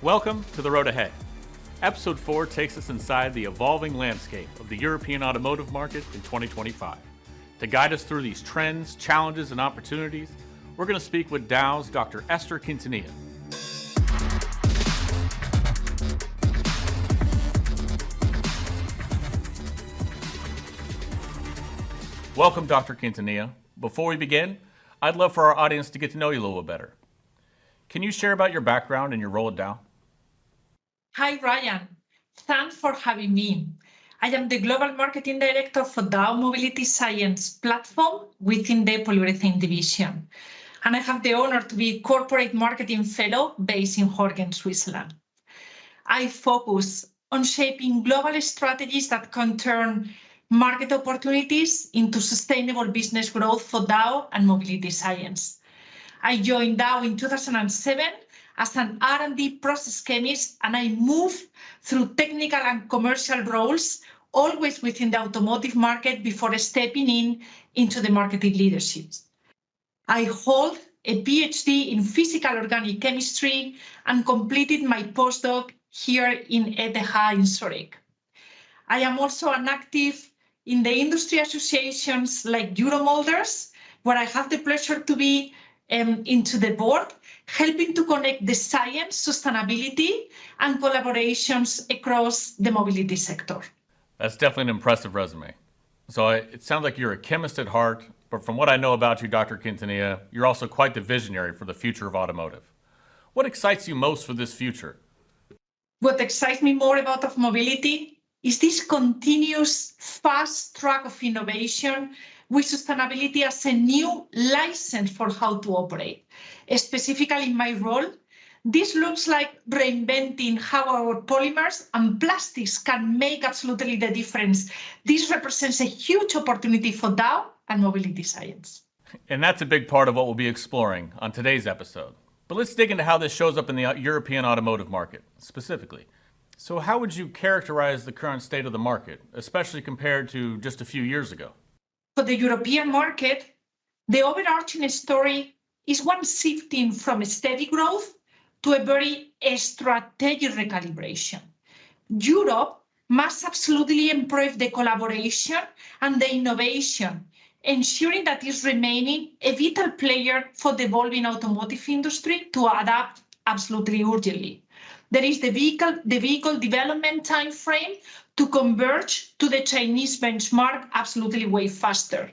Welcome to The Road Ahead. Episode 4 takes us inside the evolving landscape of the European automotive market in 2025. To guide us through these trends, challenges, and opportunities, we're going to speak with Dow's Dr. Esther Quintanilla. Welcome, Dr. Quintanilla. Before we begin, I'd love for our audience to get to know you a little bit better. Can you share about your background and your role at Dow? Hi, Ryan. Thanks for having me. I am the Global Marketing Director for Dow MobilityScience platform within the Polyurethane division. And I have the honor to be Corporate Marketing Fellow based in Horgen, Switzerland. I focus on shaping global strategies that can turn market opportunities into sustainable business growth for Dow and MobilityScience. I joined Dow in 2007 as an R&D process chemist, and I moved through technical and commercial roles, always within the automotive market before stepping into the marketing leadership. I hold a PhD in physical organic chemistry and completed my postdoc here in ETH in Zurich. I am also an active in the industry associations like Euromolders, where I have the pleasure to be into the board, helping to connect the science, sustainability, and collaborations across the mobility sector. That's definitely an impressive resume. So it sounds like you're a chemist at heart, but from what I know about you, Dr. Quintanilla, you're also quite the visionary for the future of automotive. What excites you most for this future? What excites me more about mobility is this continuous fast track of innovation with sustainability as a new license for how to operate. Specifically in my role, this looks like reinventing how our polymers and plastics can make absolutely the difference. This represents a huge opportunity for Dow and MobilityScience. And that's a big part of what we'll be exploring on today's episode. But let's dig into how this shows up in the European automotive market specifically. So how would you characterize the current state of the market, especially compared to just a few years ago? For the European market, the overarching story is one shifting from steady growth to a very strategic recalibration. Europe must absolutely improve the collaboration and the innovation, ensuring that it's remaining a vital player for the evolving automotive industry to adapt absolutely urgently. There is the vehicle development time frame to converge to the Chinese benchmark absolutely way faster.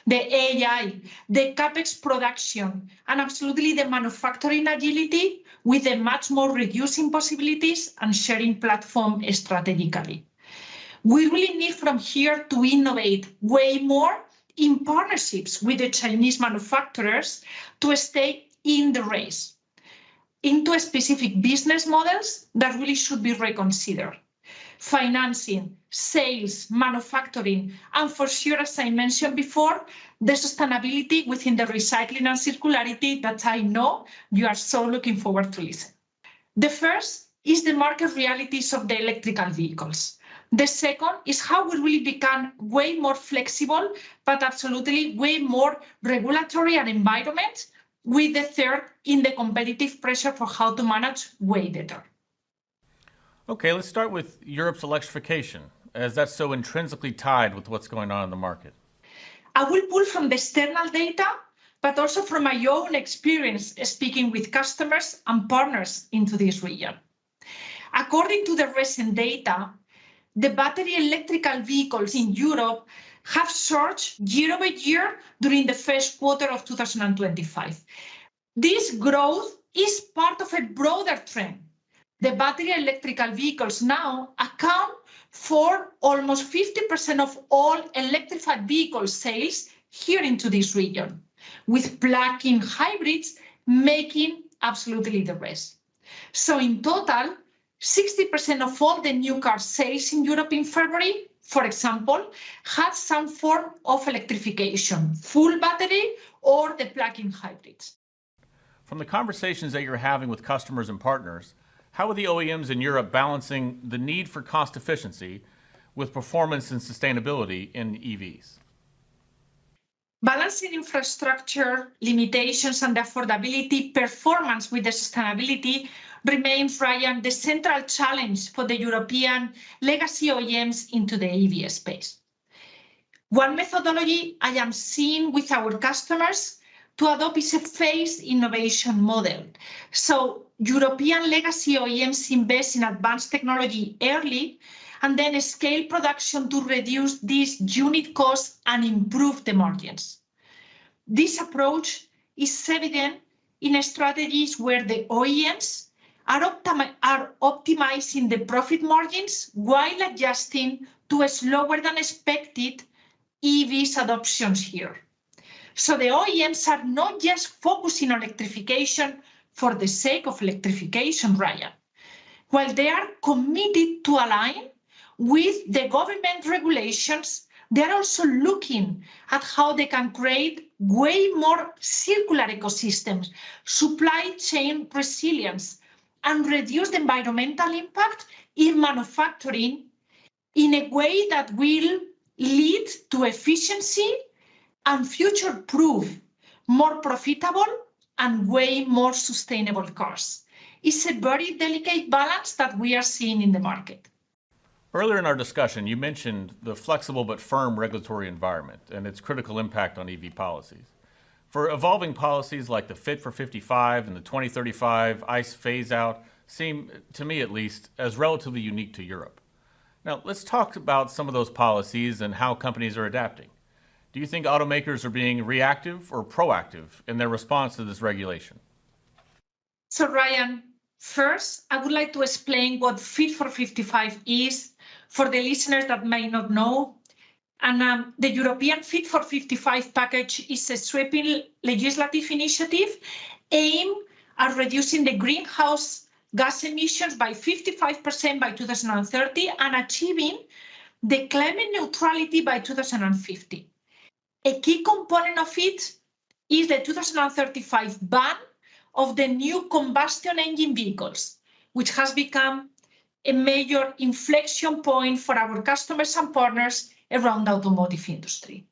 The AI, the CapEx production, and absolutely the manufacturing agility with a much more reducing possibilities and sharing platform strategically. We really need from here to innovate way more in partnerships with the Chinese manufacturers to stay in the race into specific business models that really should be reconsidered. Financing, sales, manufacturing, and for sure, as I mentioned before, the sustainability within the recycling and circularity that I know you are so looking forward to listen. The first is the market realities of the electrical vehicles. The second is how we really become way more flexible, but absolutely way more regulatory and environment, with the third in the competitive pressure for how to manage way better. Okay, let's start with Europe's electrification, as that's so intrinsically tied with what's going on in the market. I will pull from the external data, but also from my own experience speaking with customers and partners into this region. According to the recent data, the battery electrical vehicles in Europe have surged year over year during the first quarter of 2025. This growth is part of a broader trend. The battery electrical vehicles now account for almost 50% of all electrified vehicle sales here into this region, with plug-in hybrids making absolutely the rest. So in total, 60% of all the new car sales in Europe in February, for example, had some form of electrification, full battery or the plug-in hybrids. From the conversations that you're having with customers and partners, how are the OEMs in Europe balancing the need for cost efficiency with performance and sustainability in EVs? Balancing infrastructure limitations and affordability performance with the sustainability remains, Ryan, the central challenge for the European legacy OEMs into the EV space. One methodology I am seeing with our customers to adopt is a phased innovation model. So European legacy OEMs invest in advanced technology early and then scale production to reduce these unit costs and improve the margins. This approach is evident in strategies where the OEMs are optimizing the profit margins while adjusting to a slower than expected EVs adoptions here. So the OEMs are not just focusing on electrification for the sake of electrification, Ryan. While they are committed to align with the government regulations, they are also looking at how they can create way more circular ecosystems, supply chain resilience, and reduce the environmental impact in manufacturing in a way that will lead to efficiency and future-proof, more profitable, and way more sustainable cars. It's a very delicate balance that we are seeing in the market. Earlier in our discussion, you mentioned the flexible but firm regulatory environment and its critical impact on EV policies. For evolving policies like the Fit for 55 and the 2035 ICE phase-out seem, to me at least, as relatively unique to Europe. Now, let's talk about some of those policies and how companies are adapting. Do you think automakers are being reactive or proactive in their response to this regulation? So, Ryan, first, I would like to explain what Fit for 55 is for the listeners that may not know. And the European Fit for 55 package is a sweeping legislative initiative aimed at reducing the greenhouse gas emissions by 55% by 2030 and achieving the climate neutrality by 2050. A key component of it is the 2035 ban of the new combustion engine vehicles, which has become a major inflection point for our customers and partners around the automotive industry.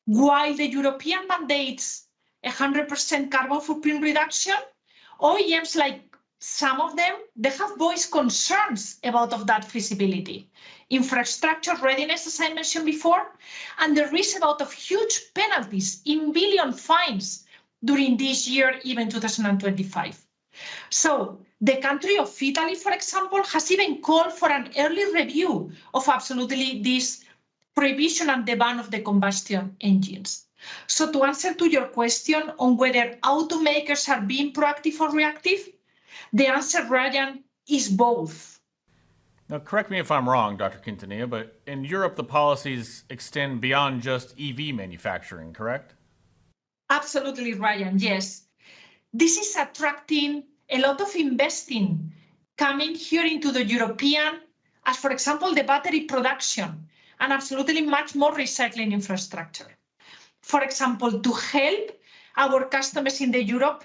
While the European mandates 100% carbon footprint reduction, OEMs, like some of them, they have voiced concerns about that feasibility, infrastructure readiness, as I mentioned before, and the risk of huge penalties in billion fines during this year, even 2025. So the country of Italy, for example, has even called for an early review of absolutely this prohibition and the ban of the combustion engines. So to answer to your question on whether automakers are being proactive or reactive, the answer, Ryan, is both. Now, correct me if I'm wrong, Dr. Quintanilla, but in Europe, the policies extend beyond just EV manufacturing, correct? Absolutely, Ryan, yes. This is attracting a lot of investing coming here into the European, as for example, the battery production, and absolutely much more recycling infrastructure. For example, to help our customers in the Europe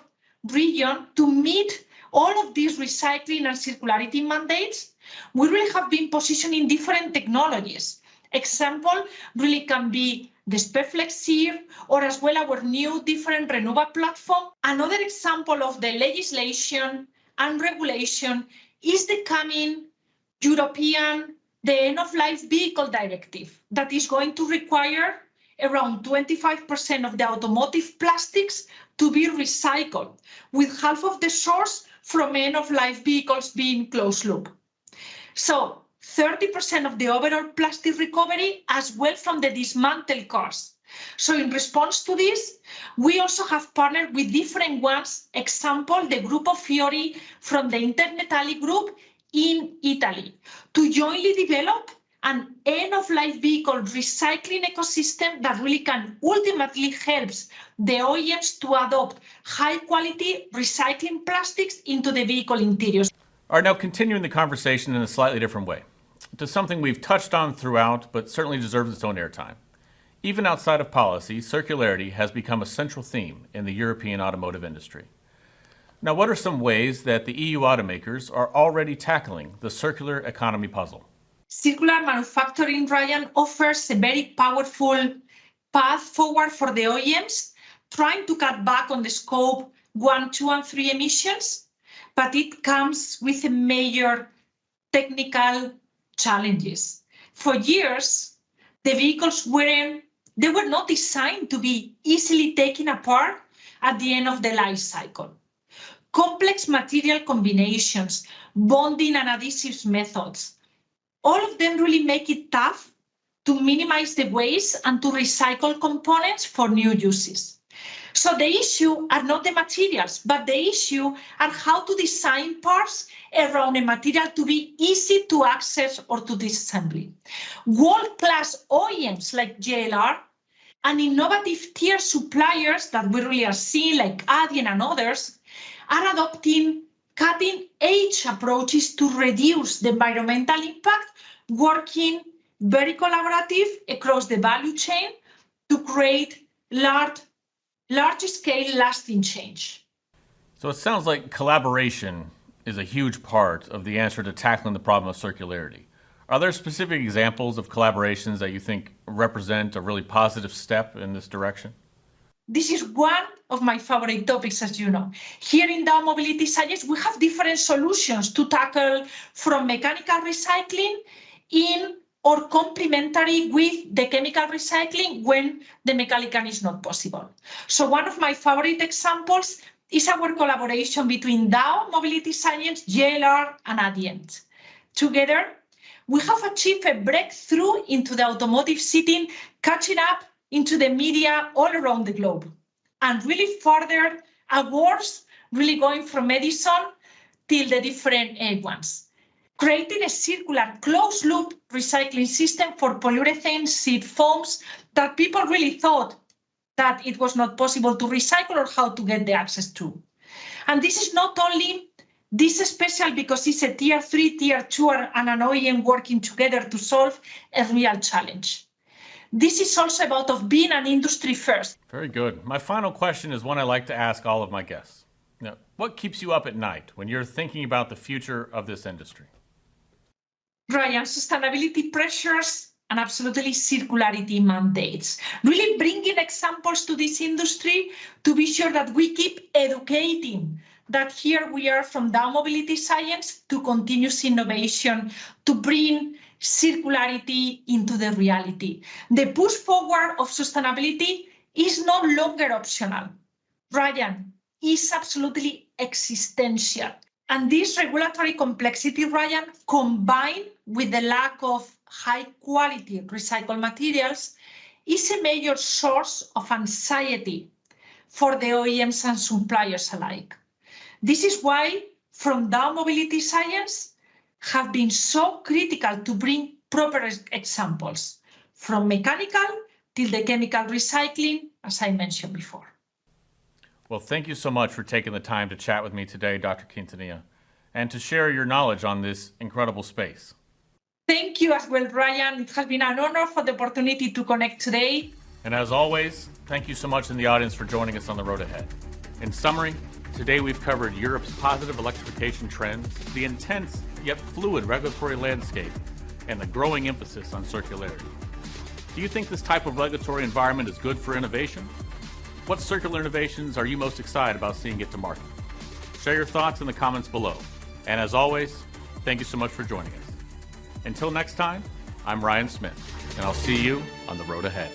region to meet all of these recycling and circularity mandates, we really have been positioning different technologies. Example really can be the SPEFLEX here, or as well our new different renewable platform. Another example of the legislation and regulation is the coming European, the end-of-life vehicle directive that is going to require around 25% of the automotive plastics to be recycled, with half of the source from end-of-life vehicles being closed loop. So 30% of the overall plastic recovery as well from the dismantled cars. So in response to this, we also have partnered with different ones. Example, the group of Fiori from the Internetali group in Italy to jointly develop an end-of-life vehicle recycling ecosystem that really can ultimately help the OEMs to adopt high-quality recycling plastics into the vehicle interiors. All right, now continuing the conversation in a slightly different way, to something we've touched on throughout, but certainly deserves its own airtime. Even outside of policy, circularity has become a central theme in the European automotive industry. Now, what are some ways that the EU automakers are already tackling the circular economy puzzle? Circular manufacturing, Ryan, offers a very powerful path forward for the OEMs, trying to cut back on the scope 1, 2, and 3 emissions, but it comes with a major technical challenges. For years, the vehicles were not designed to be easily taken apart at the end of the life cycle. Complex material combinations, bonding and adhesives methods, all of them really make it tough to minimize the waste and to recycle components for new uses. So the issue are not the materials, but the issue are how to design parts around a material to be easy to access or to disassembly. World-class OEMs like JLR and innovative tier suppliers that we really are seeing like Adyen and others are adopting cutting-edge approaches to reduce the environmental impact, working very collaborative across the value chain to create large-scale lasting change. So it sounds like collaboration is a huge part of the answer to tackling the problem of circularity. Are there specific examples of collaborations that you think represent a really positive step in this direction? This is one of my favorite topics, as you know. Here in Dow Mobility Science, we have different solutions to tackle from mechanical recycling or complementary with the chemical recycling when the mechanical is not possible. So one of my favorite examples is our collaboration between Dow Mobility Science, JLR, and Adyen. Together, we have achieved a breakthrough into the automotive seating, catching up into the media all around the globe, and really further awards, really going from Edison till the different ones. Creating a circular closed-loop recycling system for polyurethane seat foams that people really thought that it was not possible to recycle or how to get the access to. And this is not only this is special because it's a tier 3, tier 2, and an OEM working together to solve a real challenge. This is also about being an industry first. Very good. My final question is one I like to ask all of my guests. Now, what keeps you up at night when you're thinking about the future of this industry? Ryan, sustainability pressures and absolutely circularity mandates. Really bringing examples to this industry to be sure that we keep educating, that here we are from Dow Mobility Science to continuous innovation to bring circularity into the reality. The push forward of sustainability is no longer optional. Ryan, is absolutely existential. And this regulatory complexity, Ryan, combined with the lack of high-quality recycled materials, is a major source of anxiety for the OEMs and suppliers alike. This is why, from Dow Mobility Science, have been so critical to bring proper examples, from mechanical till the chemical recycling, as I mentioned before. Well, thank you so much for taking the time to chat with me today, Dr. Quintanilla, and to share your knowledge on this incredible space. Thank you as well, Ryan. It has been an honor for the opportunity to connect today. And as always, thank you so much in the audience for joining us on the road ahead. In summary, today we've covered Europe's positive electrification trends, the intense yet fluid regulatory landscape, and the growing emphasis on circularity. Do you think this type of regulatory environment is good for innovation? What circular innovations are you most excited about seeing get to market? Share your thoughts in the comments below. And as always, thank you so much for joining us. Until next time, I'm Ryan Smith, and I'll see you on the road ahead.